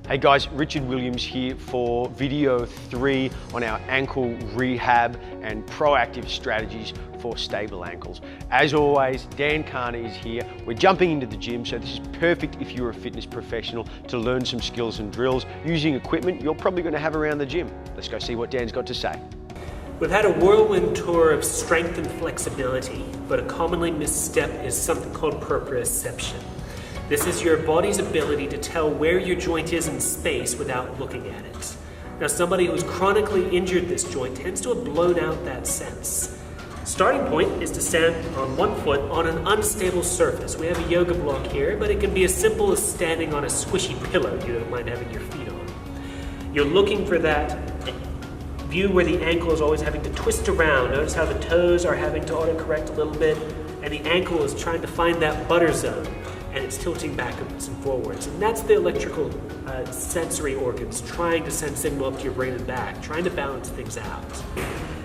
Hey guys, Richard Williams here for video 3 on our ankle rehab and proactive strategies for stable ankles. As always, Dan Carney is here. We're jumping into the gym, so this is perfect if you're a fitness professional to learn some skills and drills using equipment you're probably going to have around the gym. Let's go see what Dan's got to say. We've had a whirlwind tour of strength and flexibility, but a commonly missed step is something called proprioception. This is your body's ability to tell where your joint is in space without looking at it. Now, somebody who's chronically injured this joint tends to have blown out that sense. Starting point is to stand on one foot on an unstable surface. We have a yoga block here, but it can be as simple as standing on a squishy pillow you don't mind having your feet on. You're looking for that view where the ankle is always having to twist around. Notice how the toes are having to autocorrect a little bit, and the ankle is trying to find that butter zone, and it's tilting backwards and forwards. And that's the electrical sensory organs trying to send signal up to your brain and back, trying to balance things out.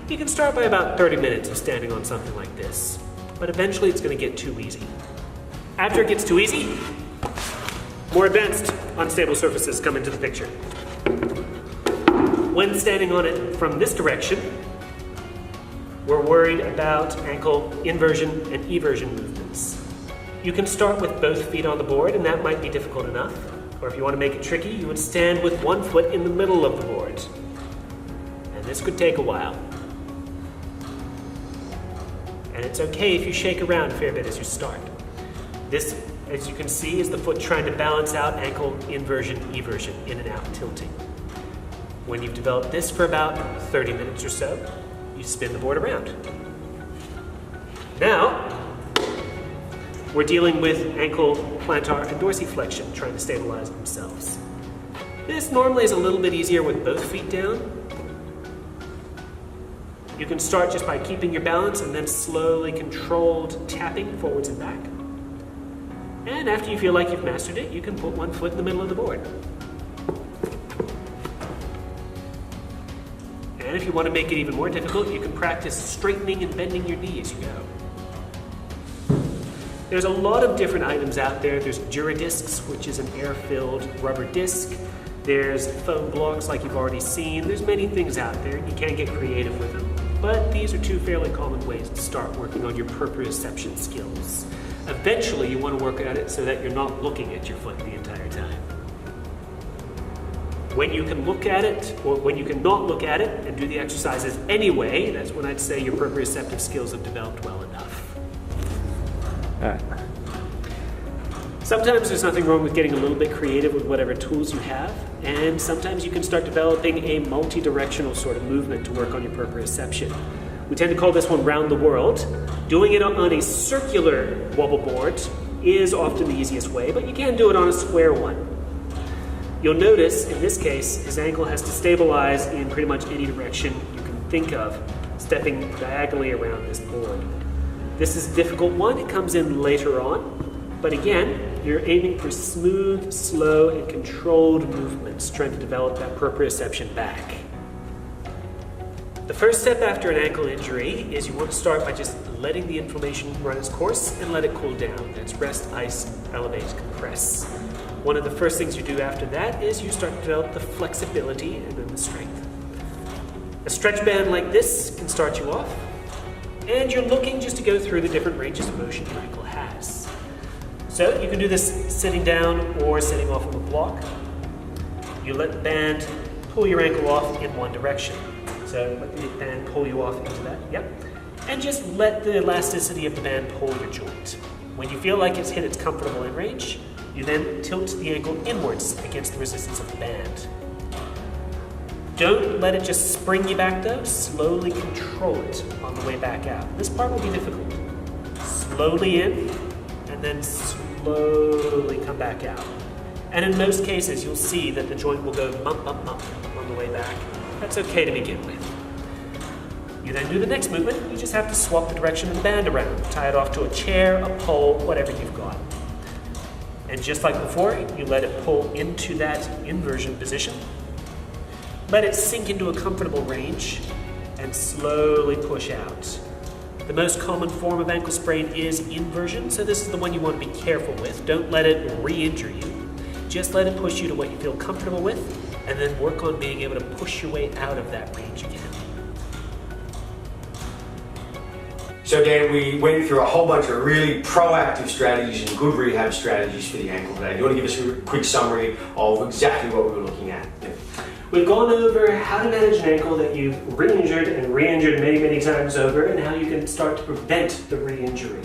You can start by about 30 minutes of standing on something like this, but eventually it's going to get too easy. After it gets too easy, more advanced unstable surfaces come into the picture. When standing on it from this direction, we're worried about ankle inversion and eversion movements. You can start with both feet on the board, and that might be difficult enough. Or if you want to make it tricky, you would stand with one foot in the middle of the board. And this could take a while. And it's okay if you shake around a fair bit as you start. This, as you can see, is the foot trying to balance out ankle inversion, eversion, in and out, tilting. When you've developed this for about 30 minutes or so, you spin the board around. Now, we're dealing with ankle plantar and dorsiflexion, trying to stabilize themselves. This normally is a little bit easier with both feet down. You can start just by keeping your balance and then slowly controlled tapping forwards and back. And after you feel like you've mastered it, you can put one foot in the middle of the board. And if you want to make it even more difficult, you can practice straightening and bending your knee as you go. There's a lot of different items out there. There's Duradiscs, which is an air-filled rubber disc. There's foam blocks like you've already seen. There's many things out there. You can get creative with them. But these are two fairly common ways to start working on your proprioception skills. Eventually, you want to work at it so that you're not looking at your foot the entire time. When you can look at it, or when you can not look at it and do the exercises anyway, that's when I'd say your proprioceptive skills have developed well enough. Sometimes there's nothing wrong with getting a little bit creative with whatever tools you have, and sometimes you can start developing a multi-directional sort of movement to work on your proprioception. We tend to call this one round the world. Doing it on a circular wobble board is often the easiest way, but you can do it on a square one. You'll notice, in this case, his ankle has to stabilize in pretty much any direction you can think of, stepping diagonally around this board. This is a difficult one. It comes in later on. But again, you're aiming for smooth, slow, and controlled movements, trying to develop that proprioception back. The first step after an ankle injury is you want to start by just letting the inflammation run its course and let it cool down. That's rest, ice, elevate, compress. One of the first things you do after that is you start to develop the flexibility and then the strength. A stretch band like this can start you off, and you're looking just to go through the different ranges of motion your ankle has. So you can do this sitting down or sitting off of a block. You let the band pull your ankle off in one direction. So let the band pull you off into that, yep. And just let the elasticity of the band pull your joint. When you feel like it's hit its comfortable in range, you then tilt the ankle inwards against the resistance of the band. Don't let it just spring you back though, slowly control it on the way back out. This part will be difficult. Slowly in, and then slowly come back out. And in most cases, you'll see that the joint will go bump, bump, bump on the way back. That's okay to begin with. You then do the next movement. You just have to swap the direction of the band around. Tie it off to a chair, a pole, whatever you've got. And just like before, you let it pull into that inversion position. Let it sink into a comfortable range and slowly push out. The most common form of ankle sprain is inversion, so this is the one you want to be careful with. Don't let it re-injure you. Just let it push you to what you feel comfortable with, and then work on being able to push your way out of that range again. So Dan, we went through a whole bunch of really proactive strategies and good rehab strategies for the ankle today. Do you want to give us a quick summary of exactly what we were looking at? Yeah. We've gone over how to manage an ankle that you've re-injured and re-injured many, many times over, and how you can start to prevent the re-injury.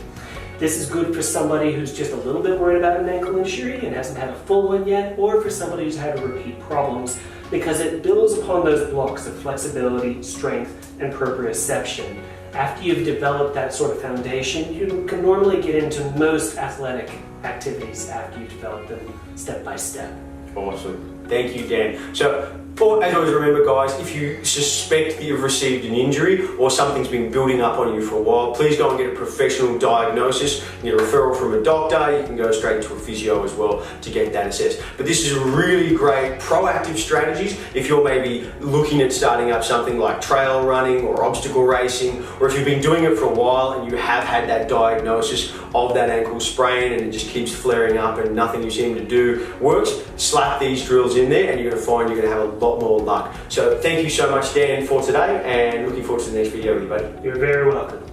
This is good for somebody who's just a little bit worried about an ankle injury and hasn't had a full one yet, or for somebody who's had repeat problems, because it builds upon those blocks of flexibility, strength, and proprioception. After you've developed that sort of foundation, you can normally get into most athletic activities after you've developed them step by step. Awesome. Thank you, Dan. So, as always, remember guys, if you suspect that you've received an injury or something's been building up on you for a while, please go and get a professional diagnosis. You get a referral from a doctor, you can go straight to a physio as well to get that assessed. But this is a really great proactive strategies if you're maybe looking at starting up something like trail running or obstacle racing, or if you've been doing it for a while and you have had that diagnosis of that ankle sprain and it just keeps flaring up and nothing you seem to do works, slap these drills in there and you're going to find you're going to have a lot more luck. So thank you so much, Dan, for today, and looking forward to the next video, everybody. You're very welcome.